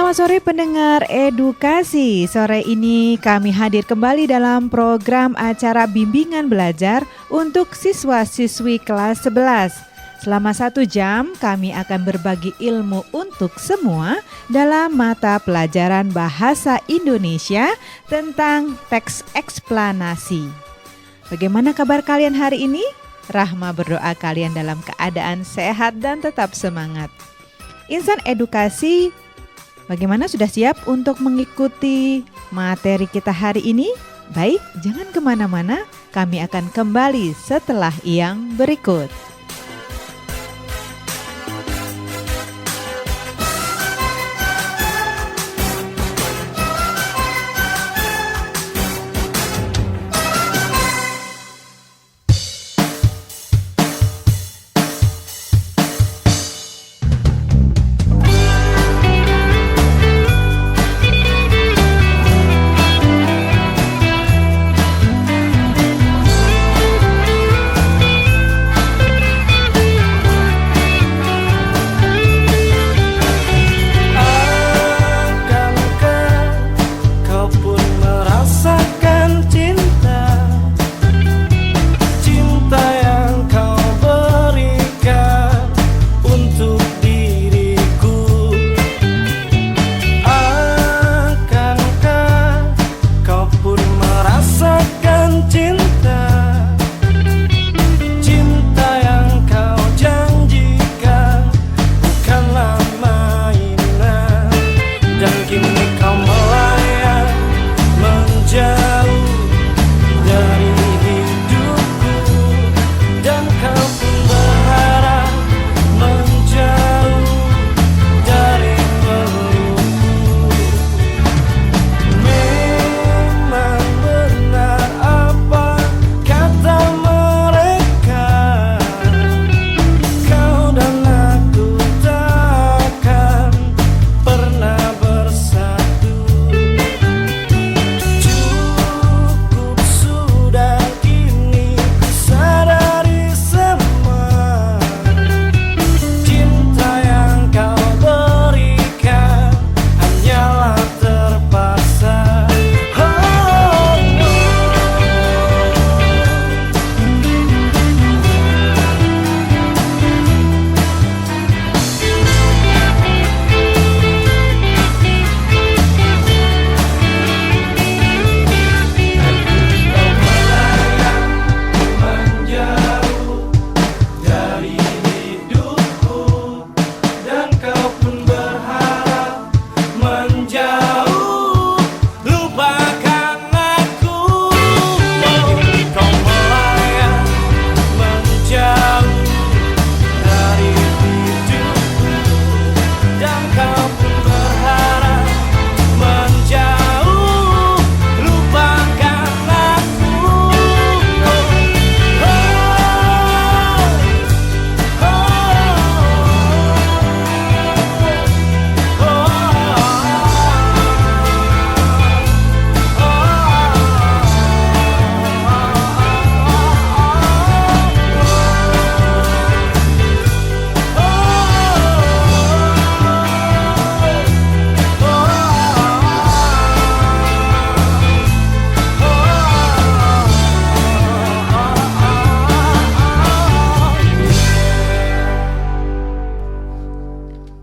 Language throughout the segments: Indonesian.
Selamat sore pendengar edukasi. Sore ini kami hadir kembali dalam program acara bimbingan belajar untuk siswa-siswi kelas 11. Selama 1 jam kami akan berbagi ilmu untuk semua dalam mata pelajaran bahasa Indonesia tentang teks eksplanasi. Bagaimana kabar kalian hari ini? Rahma berdoa kalian dalam keadaan sehat dan tetap semangat. Insan edukasi, bagaimana, sudah siap untuk mengikuti materi kita hari ini? Baik, jangan kemana-mana, kami akan kembali setelah yang berikut.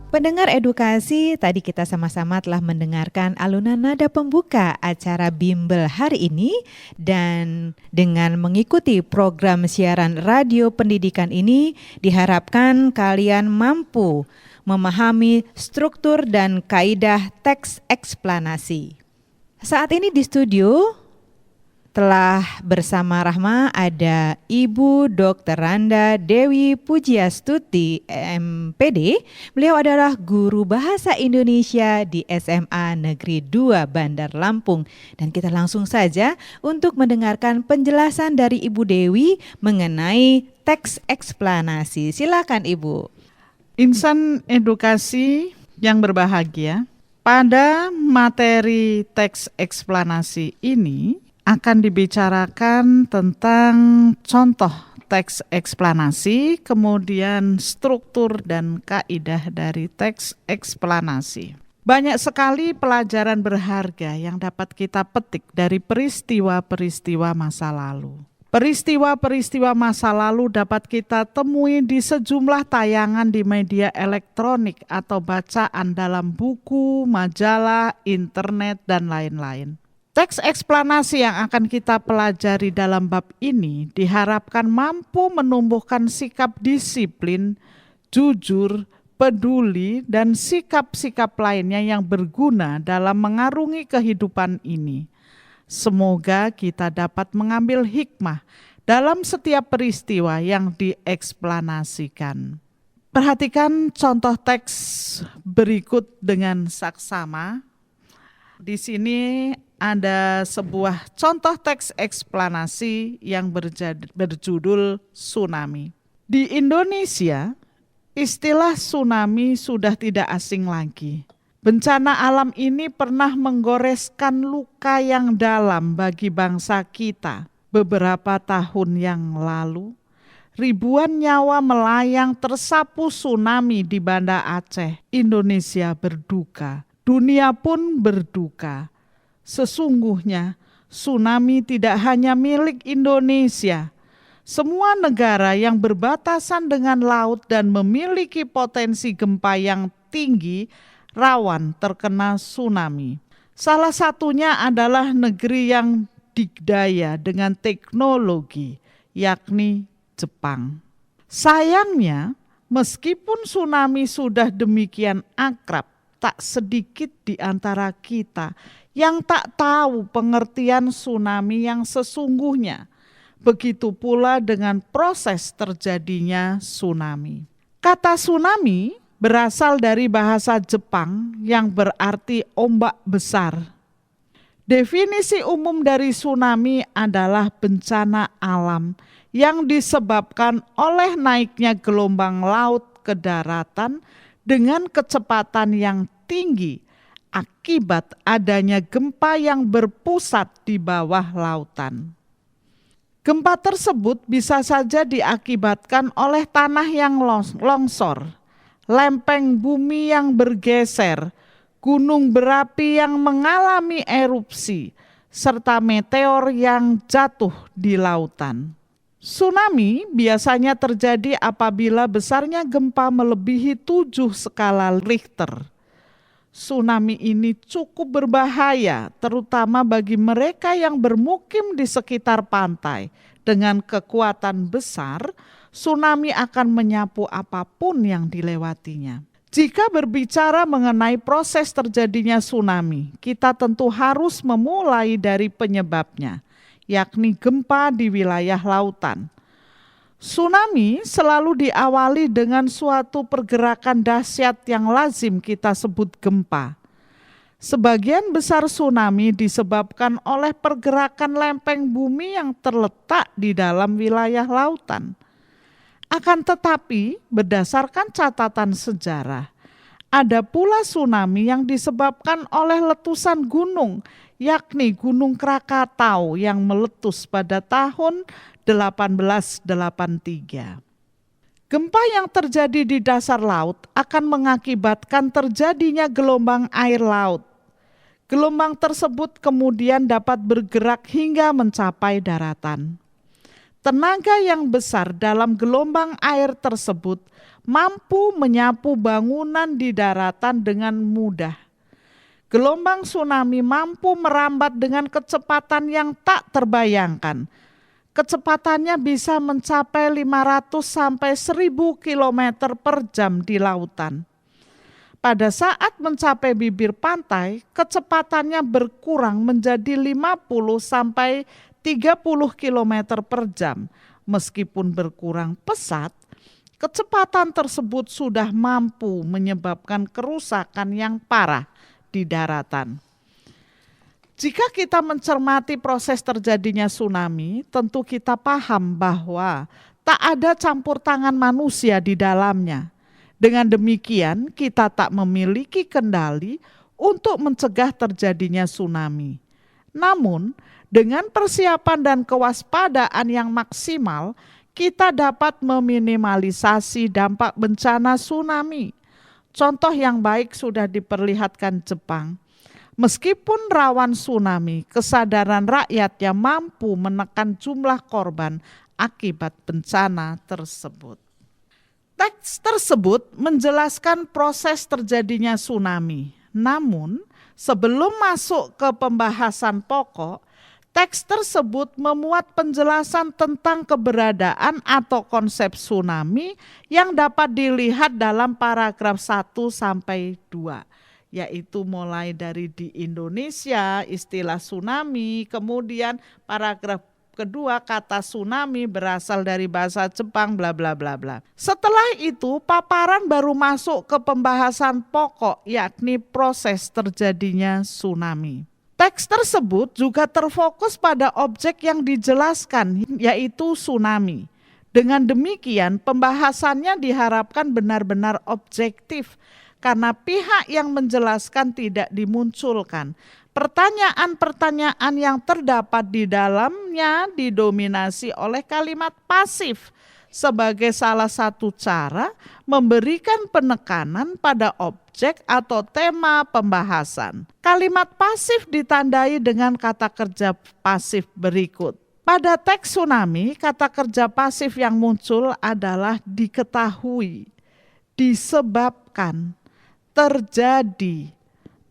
Pendengar edukasi, tadi kita sama-sama telah mendengarkan alunan nada pembuka acara bimbel hari ini, dan dengan mengikuti program siaran radio pendidikan ini diharapkan kalian mampu memahami struktur dan kaidah teks eksplanasi. Saat ini di studio telah bersama Rahma ada Ibu Dr. Randa Dewi Pujiastuti MPD. Beliau adalah guru bahasa Indonesia di SMA Negeri 2 Bandar Lampung. Dan kita langsung saja untuk mendengarkan penjelasan dari Ibu Dewi mengenai teks eksplanasi. Silakan Ibu. Insan edukasi yang berbahagia, pada materi teks eksplanasi ini akan dibicarakan tentang contoh teks eksplanasi, kemudian struktur dan kaidah dari teks eksplanasi. Banyak sekali pelajaran berharga yang dapat kita petik dari peristiwa-peristiwa masa lalu. Peristiwa-peristiwa masa lalu dapat kita temui di sejumlah tayangan di media elektronik atau bacaan dalam buku, majalah, internet, dan lain-lain. Teks eksplanasi yang akan kita pelajari dalam bab ini diharapkan mampu menumbuhkan sikap disiplin, jujur, peduli, dan sikap-sikap lainnya yang berguna dalam mengarungi kehidupan ini. Semoga kita dapat mengambil hikmah dalam setiap peristiwa yang dieksplanasikan. Perhatikan contoh teks berikut dengan saksama. Di sini ada sebuah contoh teks eksplanasi yang berjudul tsunami. Di Indonesia, istilah tsunami sudah tidak asing lagi. Bencana alam ini pernah menggoreskan luka yang dalam bagi bangsa kita. Beberapa tahun yang lalu, ribuan nyawa melayang tersapu tsunami di Banda Aceh. Indonesia berduka, dunia pun berduka. Sesungguhnya tsunami tidak hanya milik Indonesia. Semua negara yang berbatasan dengan laut dan memiliki potensi gempa yang tinggi rawan terkena tsunami. Salah satunya adalah negeri yang dikdaya dengan teknologi, yakni Jepang. Sayangnya, meskipun tsunami sudah demikian akrab, tak sedikit di antara kita yang tak tahu pengertian tsunami yang sesungguhnya. Begitu pula dengan proses terjadinya tsunami. Kata tsunami berasal dari bahasa Jepang yang berarti ombak besar. Definisi umum dari tsunami adalah bencana alam yang disebabkan oleh naiknya gelombang laut ke daratan dengan kecepatan yang tinggi akibat adanya gempa yang berpusat di bawah lautan. Gempa tersebut bisa saja diakibatkan oleh tanah yang longsor, lempeng bumi yang bergeser, gunung berapi yang mengalami erupsi, serta meteor yang jatuh di lautan. Tsunami biasanya terjadi apabila besarnya gempa melebihi 7 skala Richter. Tsunami ini cukup berbahaya, terutama bagi mereka yang bermukim di sekitar pantai. Dengan kekuatan besar, tsunami akan menyapu apapun yang dilewatinya. Jika berbicara mengenai proses terjadinya tsunami, kita tentu harus memulai dari penyebabnya, yakni gempa di wilayah lautan. Tsunami selalu diawali dengan suatu pergerakan dahsyat yang lazim kita sebut gempa. Sebagian besar tsunami disebabkan oleh pergerakan lempeng bumi yang terletak di dalam wilayah lautan. Akan tetapi, berdasarkan catatan sejarah, ada pula tsunami yang disebabkan oleh letusan gunung, yakni Gunung Krakatau yang meletus pada tahun 1883. Gempa yang terjadi di dasar laut akan mengakibatkan terjadinya gelombang air laut. Gelombang tersebut kemudian dapat bergerak hingga mencapai daratan. Tenaga yang besar dalam gelombang air tersebut mampu menyapu bangunan di daratan dengan mudah. Gelombang tsunami mampu merambat dengan kecepatan yang tak terbayangkan. Kecepatannya bisa mencapai 500 sampai 1000 km per jam di lautan. Pada saat mencapai bibir pantai, kecepatannya berkurang menjadi 50 sampai 30 km per jam. Meskipun berkurang pesat, kecepatan tersebut sudah mampu menyebabkan kerusakan yang parah di daratan. Jika kita mencermati proses terjadinya tsunami, tentu kita paham bahwa tak ada campur tangan manusia di dalamnya. Dengan demikian, kita tak memiliki kendali untuk mencegah terjadinya tsunami. Namun, dengan persiapan dan kewaspadaan yang maksimal, kita dapat meminimalisasi dampak bencana tsunami. Contoh yang baik sudah diperlihatkan Jepang. Meskipun rawan tsunami, kesadaran rakyat yang mampu menekan jumlah korban akibat bencana tersebut. Teks tersebut menjelaskan proses terjadinya tsunami. Namun, sebelum masuk ke pembahasan pokok, teks tersebut memuat penjelasan tentang keberadaan atau konsep tsunami yang dapat dilihat dalam paragraf 1 sampai 2, yaitu mulai dari di Indonesia istilah tsunami, kemudian paragraf kedua kata tsunami berasal dari bahasa Jepang bla bla bla bla. Setelah itu paparan baru masuk ke pembahasan pokok, yakni proses terjadinya tsunami. Teks tersebut juga terfokus pada objek yang dijelaskan, yaitu tsunami. Dengan demikian, pembahasannya diharapkan benar-benar objektif, karena pihak yang menjelaskan tidak dimunculkan. Pertanyaan-pertanyaan yang terdapat di dalamnya didominasi oleh kalimat pasif, sebagai salah satu cara memberikan penekanan pada objek atau tema pembahasan. Kalimat pasif ditandai dengan kata kerja pasif berikut. Pada teks tsunami, kata kerja pasif yang muncul adalah diketahui, disebabkan, terjadi,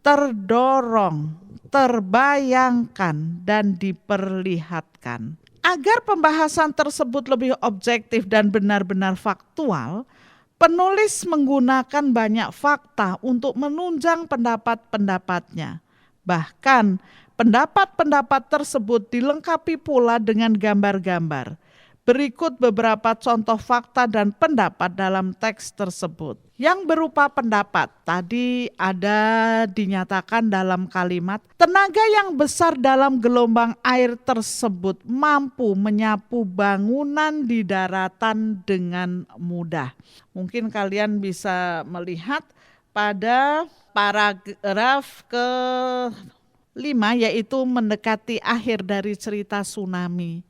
terdorong, terbayangkan, dan diperlihatkan. Agar pembahasan tersebut lebih objektif dan benar-benar faktual, penulis menggunakan banyak fakta untuk menunjang pendapat-pendapatnya. Bahkan, pendapat-pendapat tersebut dilengkapi pula dengan gambar-gambar. Berikut beberapa contoh fakta dan pendapat dalam teks tersebut. Yang berupa pendapat, tadi ada dinyatakan dalam kalimat, tenaga yang besar dalam gelombang air tersebut mampu menyapu bangunan di daratan dengan mudah. Mungkin kalian bisa melihat pada paragraf ke-5, yaitu mendekati akhir dari cerita tsunami.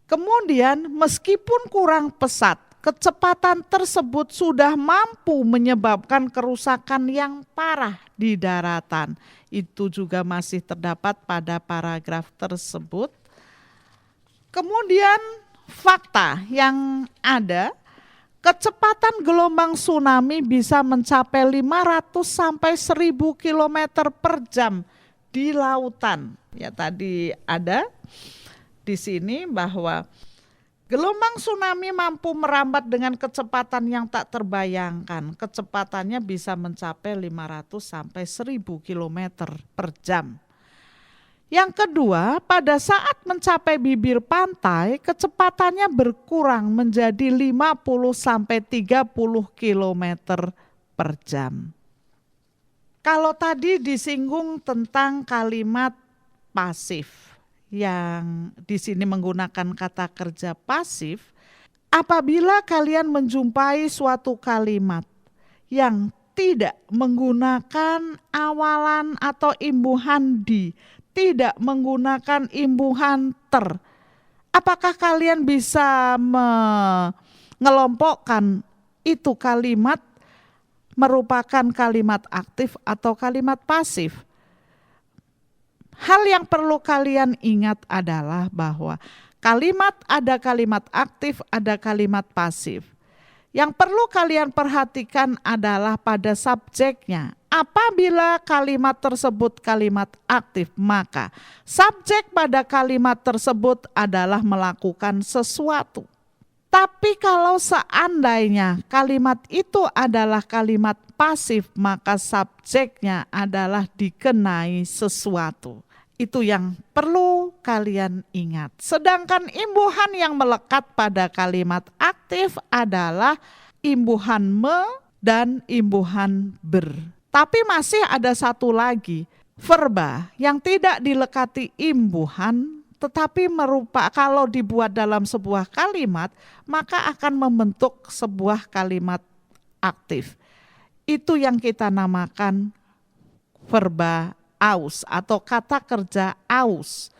Kemudian meskipun kurang pesat, kecepatan tersebut sudah mampu menyebabkan kerusakan yang parah di daratan. Itu juga masih terdapat pada paragraf tersebut. Kemudian fakta yang ada, kecepatan gelombang tsunami bisa mencapai 500 sampai 1000 km per jam di lautan. Ya, tadi ada di sini bahwa gelombang tsunami mampu merambat dengan kecepatan yang tak terbayangkan. Kecepatannya bisa mencapai 500 sampai 1000 km per jam. Yang kedua, pada saat mencapai bibir pantai, kecepatannya berkurang menjadi 50 sampai 30 km per jam. Kalau tadi disinggung tentang kalimat pasif, yang di sini menggunakan kata kerja pasif, apabila kalian menjumpai suatu kalimat yang tidak menggunakan awalan atau imbuhan di, tidak menggunakan imbuhan ter, apakah kalian bisa mengelompokkan itu kalimat merupakan kalimat aktif atau kalimat pasif? Hal yang perlu kalian ingat adalah bahwa ada kalimat aktif, ada kalimat pasif. Yang perlu kalian perhatikan adalah pada subjeknya. Apabila kalimat tersebut kalimat aktif, maka subjek pada kalimat tersebut adalah melakukan sesuatu. Tapi kalau seandainya kalimat itu adalah kalimat pasif, maka subjeknya adalah dikenai sesuatu. Itu yang perlu kalian ingat. Sedangkan imbuhan yang melekat pada kalimat aktif adalah imbuhan me dan imbuhan ber. Tapi masih ada satu lagi, verba yang tidak dilekati imbuhan, tetapi kalau dibuat dalam sebuah kalimat, maka akan membentuk sebuah kalimat aktif. Itu yang kita namakan verba aus atau kata kerja aus.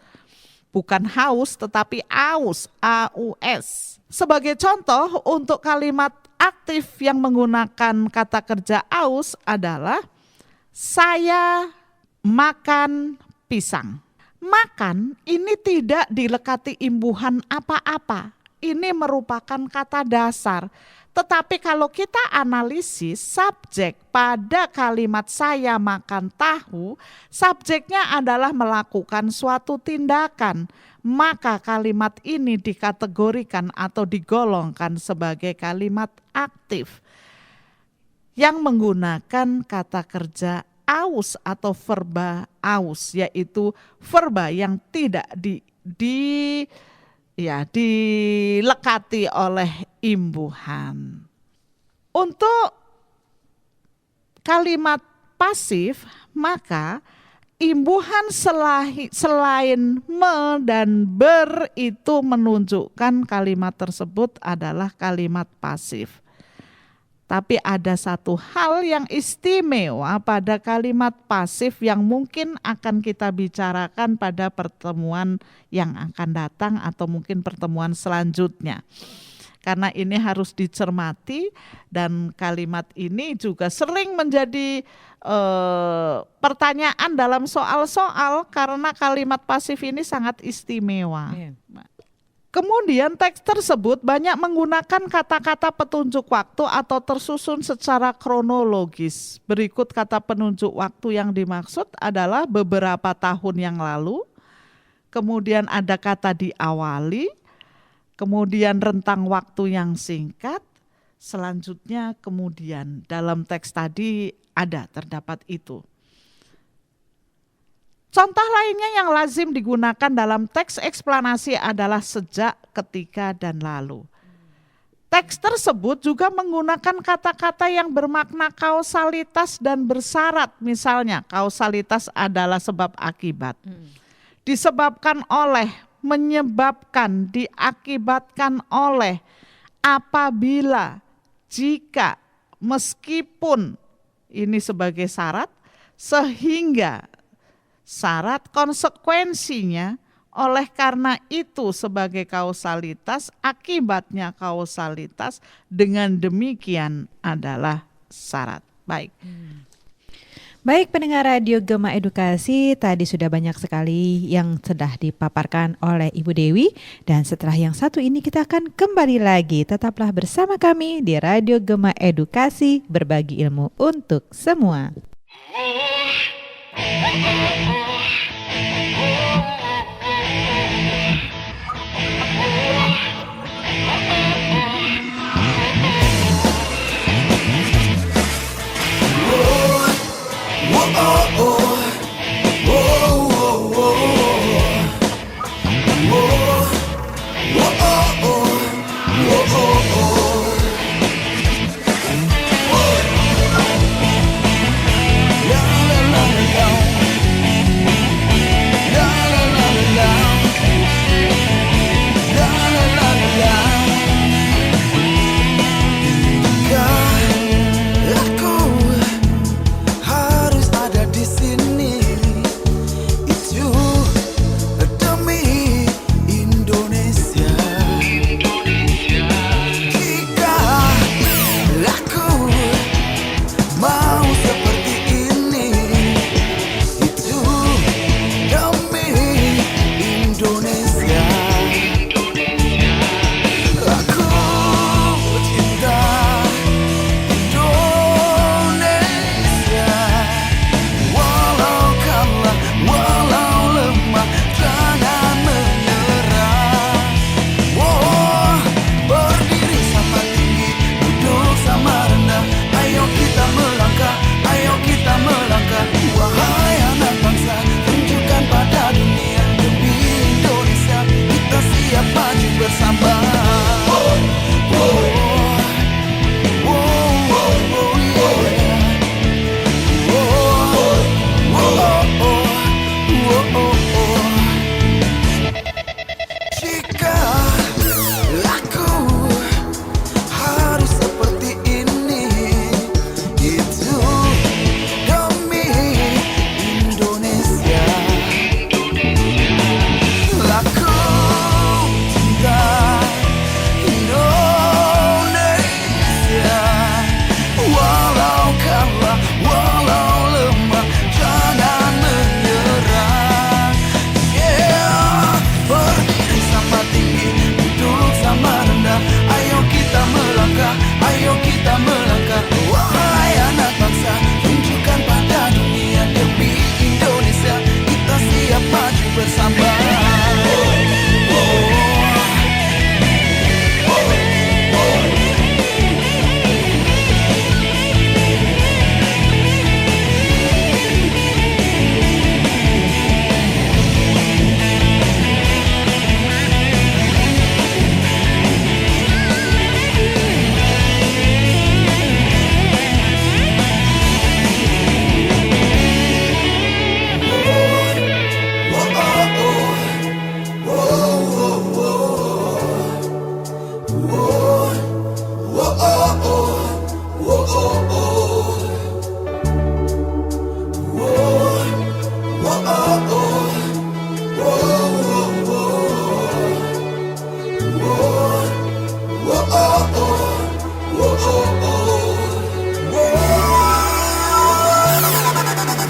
bukan haus tetapi aus, AUS. Sebagai contoh untuk kalimat aktif yang menggunakan kata kerja aus adalah saya makan pisang. Makan ini tidak dilekati imbuhan apa-apa. Ini merupakan kata dasar. Tetapi kalau kita analisis subjek pada kalimat saya makan tahu, subjeknya adalah melakukan suatu tindakan. Maka kalimat ini dikategorikan atau digolongkan sebagai kalimat aktif yang menggunakan kata kerja aus atau verba aus, yaitu verba yang tidak dilekati oleh imbuhan. Untuk kalimat pasif, maka imbuhan selain me dan ber itu menunjukkan kalimat tersebut adalah kalimat pasif. Tapi ada satu hal yang istimewa pada kalimat pasif yang mungkin akan kita bicarakan pada pertemuan yang akan datang atau mungkin pertemuan selanjutnya. Karena ini harus dicermati dan kalimat ini juga sering menjadi pertanyaan dalam soal-soal karena kalimat pasif ini sangat istimewa. Iya. Kemudian teks tersebut banyak menggunakan kata-kata petunjuk waktu atau tersusun secara kronologis. Berikut kata penunjuk waktu yang dimaksud adalah beberapa tahun yang lalu, kemudian ada kata diawali, kemudian rentang waktu yang singkat, selanjutnya kemudian dalam teks tadi terdapat itu. Contoh lainnya yang lazim digunakan dalam teks eksplanasi adalah sejak, ketika, dan lalu. Teks tersebut juga menggunakan kata-kata yang bermakna kausalitas dan bersyarat. Misalnya, kausalitas adalah sebab akibat. Disebabkan oleh, menyebabkan, diakibatkan oleh, apabila, jika, meskipun, ini sebagai syarat, sehingga, syarat konsekuensinya, oleh karena itu sebagai kausalitas, akibatnya kausalitas, dengan demikian adalah syarat. Baik. Baik pendengar Radio Gema Edukasi, tadi sudah banyak sekali yang sudah dipaparkan oleh Ibu Dewi. Dan setelah yang satu ini kita akan kembali lagi. Tetaplah bersama kami di Radio Gema Edukasi, berbagi ilmu untuk semua.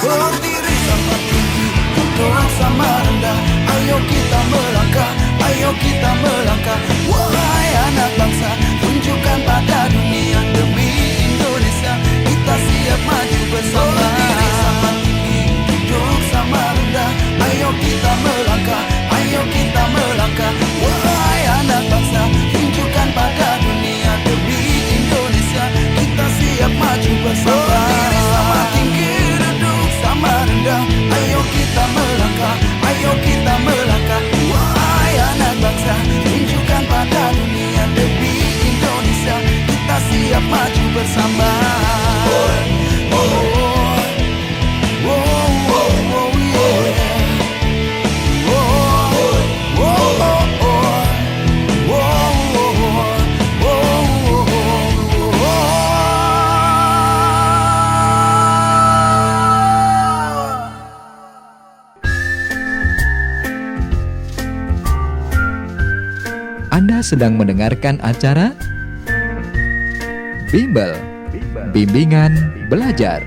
Berdiri sama tinggi, berdoa sama rendah. Ayo kita melangkah, ayo kita melangkah. Wahai anak bangsa, tunjukkan pada dunia demi Indonesia. Kita siap maju bersama. Berdiri sama tinggi, duduk sama rendah. Ayo kita melangkah, ayo kita melangkah. Wahai anak bangsa, tunjukkan pada dunia demi Indonesia. Kita siap maju bersama. Berdiri sama tinggi, duduk sama rendah. Ayo kita melangkah, ayo kita melangkah. Wahai anak bangsa, tunjukkan pada dunia demi Indonesia. Kita siap maju bersama. Oh, oh, oh, oh, oh, yeah. Oh, oh, oh, oh, oh, oh, oh, oh. Anda sedang mendengarkan acara Bimbel, Bimbingan Belajar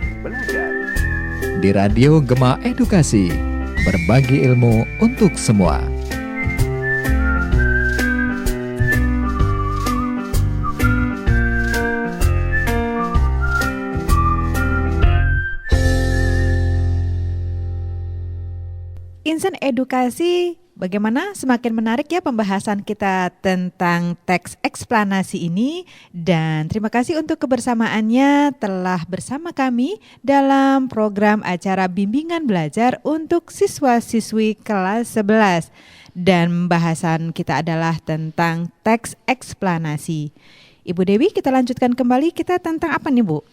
di Radio Gema Edukasi, berbagi ilmu untuk semua. Insan edukasi, bagaimana semakin menarik ya pembahasan kita tentang teks eksplanasi ini, dan terima kasih untuk kebersamaannya telah bersama kami dalam program acara bimbingan belajar untuk siswa-siswi kelas 11, dan bahasan kita adalah tentang teks eksplanasi. Ibu Dewi, kita lanjutkan kembali, kita tentang apa nih Bu?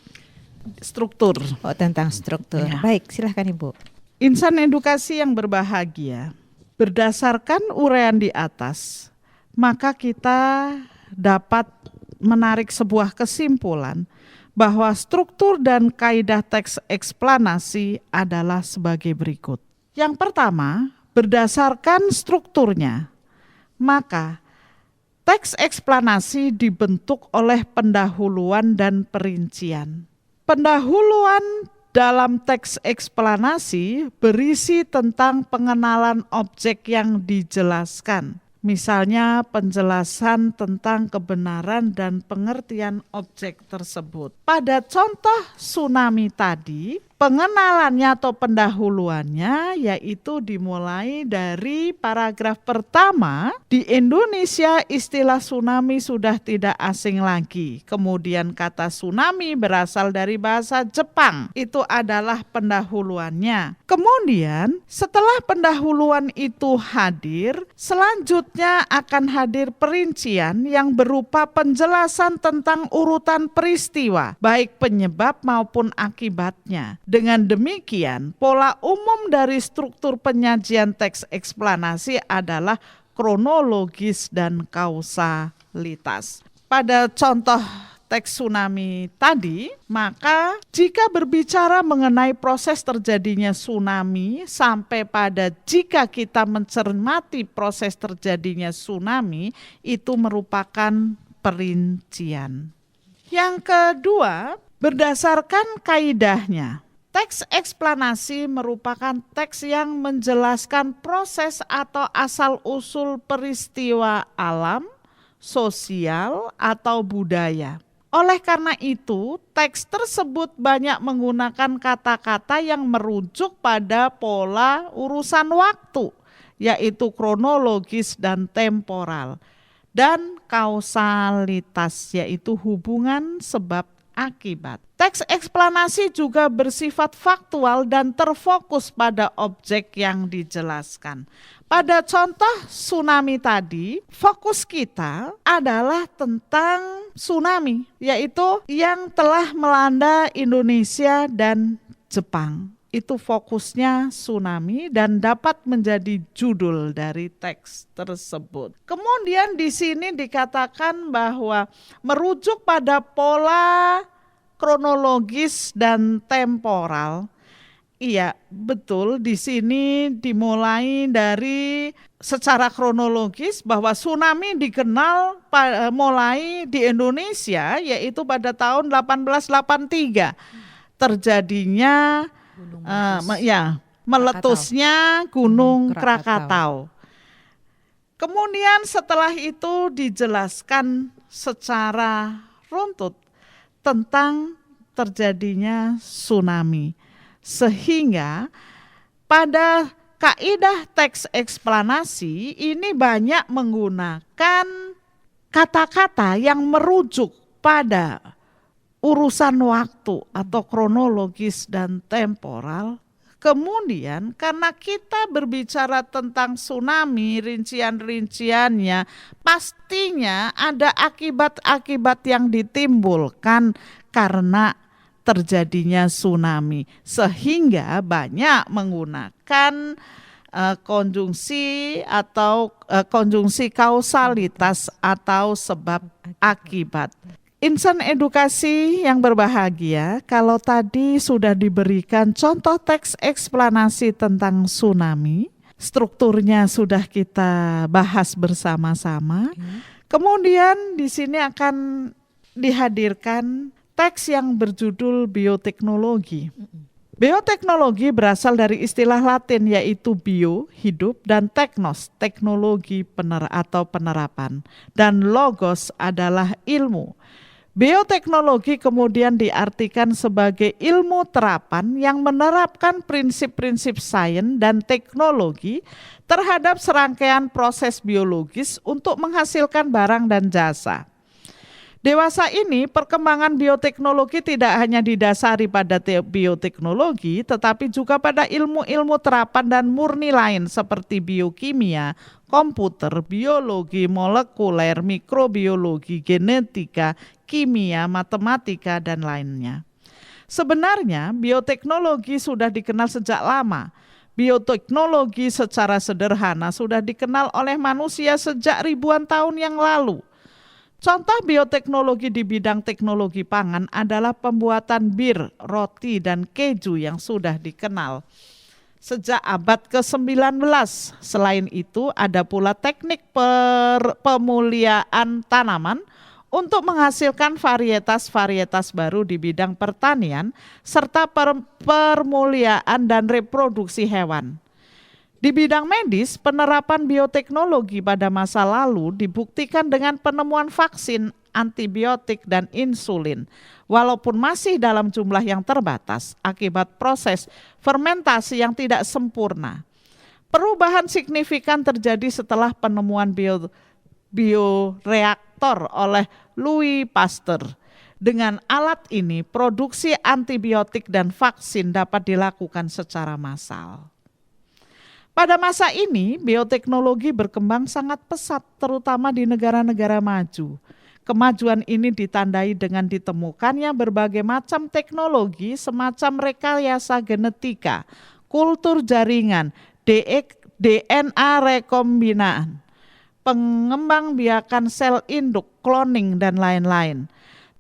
Struktur. Oh, tentang struktur. Ya. Baik, silahkan Ibu. Insan edukasi yang berbahagia, berdasarkan uraian di atas, maka kita dapat menarik sebuah kesimpulan bahwa struktur dan kaidah teks eksplanasi adalah sebagai berikut. Yang pertama, berdasarkan strukturnya, maka teks eksplanasi dibentuk oleh pendahuluan dan perincian. Pendahuluan dalam teks eksplanasi berisi tentang pengenalan objek yang dijelaskan. Misalnya penjelasan tentang kebenaran dan pengertian objek tersebut. Pada contoh tsunami tadi, pengenalannya atau pendahuluannya yaitu dimulai dari paragraf pertama, di Indonesia istilah tsunami sudah tidak asing lagi. Kemudian kata tsunami berasal dari bahasa Jepang, itu adalah pendahuluannya. Kemudian setelah pendahuluan itu hadir, selanjutnya akan hadir perincian yang berupa penjelasan tentang urutan peristiwa, baik penyebab maupun akibatnya. Dengan demikian, pola umum dari struktur penyajian teks eksplanasi adalah kronologis dan kausalitas. Pada contoh teks tsunami tadi, maka jika berbicara mengenai proses terjadinya tsunami sampai pada jika kita mencermati proses terjadinya tsunami, itu merupakan perincian. Yang kedua, berdasarkan kaidahnya. Teks eksplanasi merupakan teks yang menjelaskan proses atau asal-usul peristiwa alam, sosial, atau budaya. Oleh karena itu, teks tersebut banyak menggunakan kata-kata yang merujuk pada pola urusan waktu, yaitu kronologis dan temporal, dan kausalitas, yaitu hubungan sebab akibat. Teks eksplanasi juga bersifat faktual dan terfokus pada objek yang dijelaskan. Pada contoh tsunami tadi, fokus kita adalah tentang tsunami, yaitu yang telah melanda Indonesia dan Jepang. itu fokusnya tsunami dan dapat menjadi judul dari teks tersebut. Kemudian di sini dikatakan bahwa merujuk pada pola kronologis dan temporal. Iya, betul. Di sini dimulai dari secara kronologis bahwa tsunami dikenal mulai di Indonesia yaitu pada tahun 1883. Terjadinya meletusnya Gunung Krakatau. Kemudian setelah itu dijelaskan secara runtut tentang terjadinya tsunami. Sehingga pada kaidah teks eksplanasi ini banyak menggunakan kata-kata yang merujuk pada urusan waktu atau kronologis dan temporal. Kemudian karena kita berbicara tentang tsunami, rincian-rinciannya pastinya ada akibat-akibat yang ditimbulkan karena terjadinya tsunami. Sehingga banyak menggunakan konjungsi atau konjungsi kausalitas atau sebab akibat. Insan edukasi yang berbahagia, kalau tadi sudah diberikan contoh teks eksplanasi tentang tsunami, strukturnya sudah kita bahas bersama-sama. Kemudian di sini akan dihadirkan teks yang berjudul bioteknologi. Bioteknologi berasal dari istilah Latin yaitu bio, hidup, dan teknos, teknologi atau penerapan. Dan logos adalah ilmu. Bioteknologi kemudian diartikan sebagai ilmu terapan yang menerapkan prinsip-prinsip sains dan teknologi terhadap serangkaian proses biologis untuk menghasilkan barang dan jasa. Dewasa ini perkembangan bioteknologi tidak hanya didasari pada bioteknologi tetapi juga pada ilmu-ilmu terapan dan murni lain seperti biokimia, komputer, biologi molekuler, mikrobiologi, genetika, kimia, matematika, dan lainnya. Sebenarnya bioteknologi sudah dikenal sejak lama. Bioteknologi secara sederhana sudah dikenal oleh manusia sejak ribuan tahun yang lalu. Contoh bioteknologi di bidang teknologi pangan adalah pembuatan bir, roti, dan keju yang sudah dikenal sejak abad ke-19. Selain itu ada pula teknik pemuliaan tanaman untuk menghasilkan varietas-varietas baru di bidang pertanian serta permuliaan dan reproduksi hewan. Di bidang medis, penerapan bioteknologi pada masa lalu dibuktikan dengan penemuan vaksin, antibiotik, dan insulin. Walaupun masih dalam jumlah yang terbatas akibat proses fermentasi yang tidak sempurna. Perubahan signifikan terjadi setelah penemuan bioreaktor oleh Louis Pasteur. Dengan alat ini, produksi antibiotik dan vaksin dapat dilakukan secara massal. Pada masa ini, bioteknologi berkembang sangat pesat, terutama di negara-negara maju. Kemajuan ini ditandai dengan ditemukannya berbagai macam teknologi semacam rekayasa genetika, kultur jaringan, DNA rekombinan, pengembangbiakan sel induk, cloning, dan lain-lain.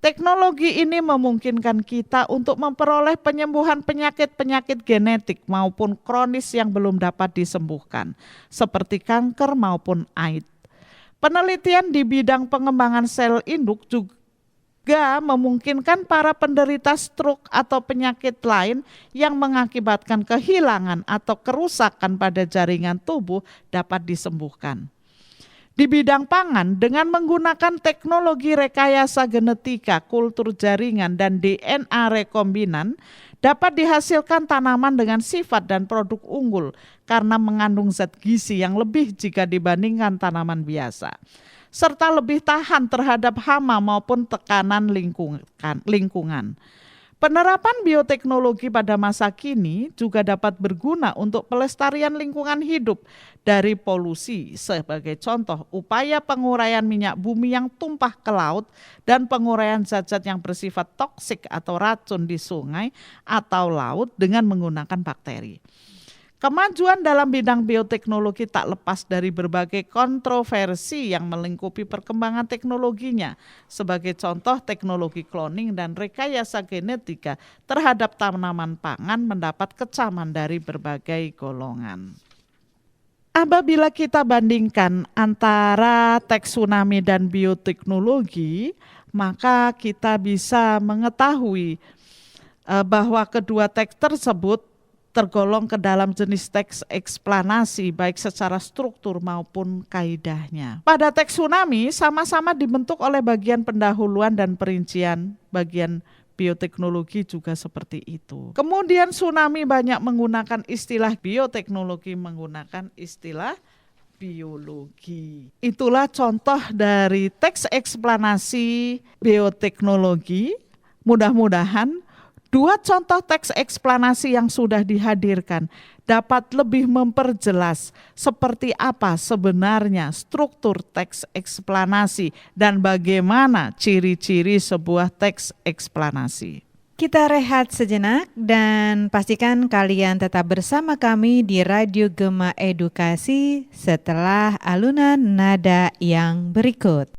Teknologi ini memungkinkan kita untuk memperoleh penyembuhan penyakit-penyakit genetik maupun kronis yang belum dapat disembuhkan, seperti kanker maupun AIDS. Penelitian di bidang pengembangan sel induk juga memungkinkan para penderita stroke atau penyakit lain yang mengakibatkan kehilangan atau kerusakan pada jaringan tubuh dapat disembuhkan. Di bidang pangan, dengan menggunakan teknologi rekayasa genetika, kultur jaringan, dan DNA rekombinan, dapat dihasilkan tanaman dengan sifat dan produk unggul karena mengandung zat gizi yang lebih jika dibandingkan tanaman biasa, serta lebih tahan terhadap hama maupun tekanan lingkungan. Penerapan bioteknologi pada masa kini juga dapat berguna untuk pelestarian lingkungan hidup dari polusi. Sebagai contoh, upaya penguraian minyak bumi yang tumpah ke laut dan penguraian zat-zat yang bersifat toksik atau racun di sungai atau laut dengan menggunakan bakteri. Kemajuan dalam bidang bioteknologi tak lepas dari berbagai kontroversi yang melingkupi perkembangan teknologinya. Sebagai contoh, teknologi cloning dan rekayasa genetika terhadap tanaman pangan mendapat kecaman dari berbagai golongan. Apabila kita bandingkan antara teks tsunami dan bioteknologi, maka kita bisa mengetahui bahwa kedua teks tersebut tergolong ke dalam jenis teks eksplanasi baik secara struktur maupun kaidahnya. Pada teks tsunami sama-sama dibentuk oleh bagian pendahuluan dan perincian bagian bioteknologi juga seperti itu. Kemudian tsunami banyak menggunakan istilah bioteknologi menggunakan istilah biologi. Itulah contoh dari teks eksplanasi bioteknologi. Mudah-mudahan dua contoh teks eksplanasi yang sudah dihadirkan dapat lebih memperjelas seperti apa sebenarnya struktur teks eksplanasi dan bagaimana ciri-ciri sebuah teks eksplanasi. Kita rehat sejenak dan pastikan kalian tetap bersama kami di Radio Gema Edukasi setelah alunan nada yang berikut.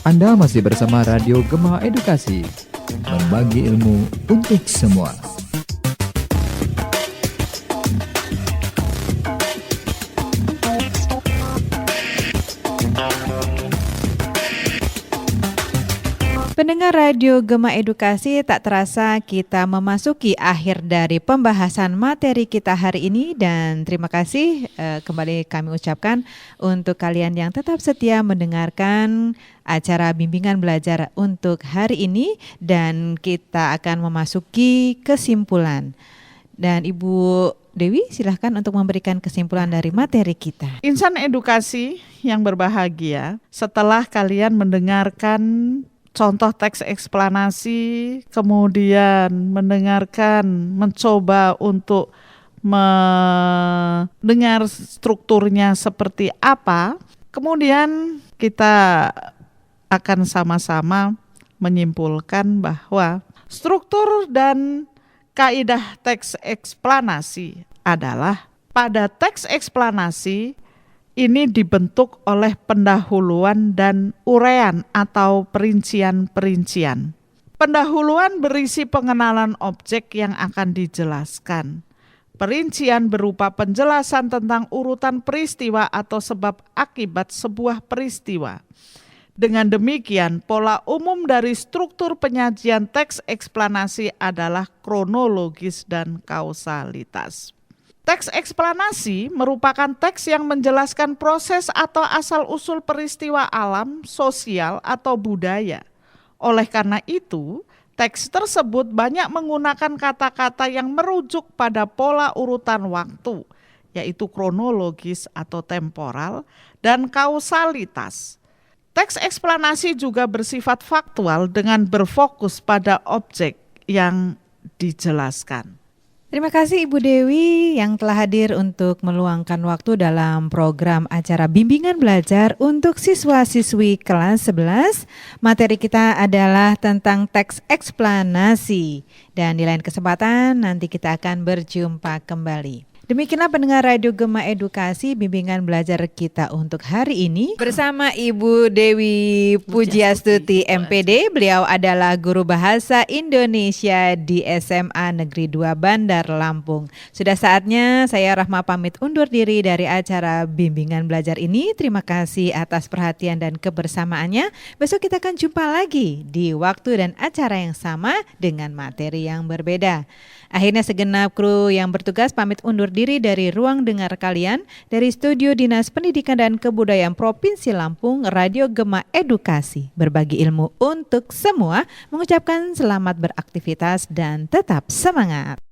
Anda masih bersama Radio Gema Edukasi, berbagi ilmu untuk semua. Pendengar Radio Gema Edukasi, tak terasa kita memasuki akhir dari pembahasan materi kita hari ini, dan terima kasih kembali kami ucapkan untuk kalian yang tetap setia mendengarkan acara bimbingan belajar untuk hari ini, dan kita akan memasuki kesimpulan. Dan Ibu Dewi, silahkan untuk memberikan kesimpulan dari materi kita. Insan edukasi yang berbahagia, setelah kalian mendengarkan contoh teks eksplanasi, kemudian mencoba untuk mendengar strukturnya seperti apa, kemudian kita akan sama-sama menyimpulkan bahwa struktur dan kaidah teks eksplanasi adalah pada teks eksplanasi ini dibentuk oleh pendahuluan dan uraian atau perincian-perincian. Pendahuluan berisi pengenalan objek yang akan dijelaskan. Perincian berupa penjelasan tentang urutan peristiwa atau sebab akibat sebuah peristiwa. Dengan demikian, pola umum dari struktur penyajian teks eksplanasi adalah kronologis dan kausalitas. Teks eksplanasi merupakan teks yang menjelaskan proses atau asal-usul peristiwa alam, sosial, atau budaya. Oleh karena itu, teks tersebut banyak menggunakan kata-kata yang merujuk pada pola urutan waktu, yaitu kronologis atau temporal, dan kausalitas. Teks eksplanasi juga bersifat faktual dengan berfokus pada objek yang dijelaskan. Terima kasih Ibu Dewi yang telah hadir untuk meluangkan waktu dalam program acara bimbingan belajar untuk siswa-siswi kelas 11. Materi kita adalah tentang teks eksplanasi, dan di lain kesempatan nanti kita akan berjumpa kembali. Demikianlah pendengar Radio Gema Edukasi, bimbingan belajar kita untuk hari ini bersama Ibu Dewi Pujiastuti MPD. Beliau adalah guru bahasa Indonesia di SMA Negeri 2 Bandar Lampung. Sudah saatnya saya Rahma pamit undur diri dari acara bimbingan belajar ini. Terima kasih atas perhatian dan kebersamaannya. Besok kita akan jumpa lagi di waktu dan acara yang sama dengan materi yang berbeda. Akhirnya segenap kru yang bertugas pamit undur diri dari ruang dengar kalian dari Studio Dinas Pendidikan dan Kebudayaan Provinsi Lampung, Radio Gema Edukasi, berbagi ilmu untuk semua, mengucapkan selamat beraktivitas dan tetap semangat.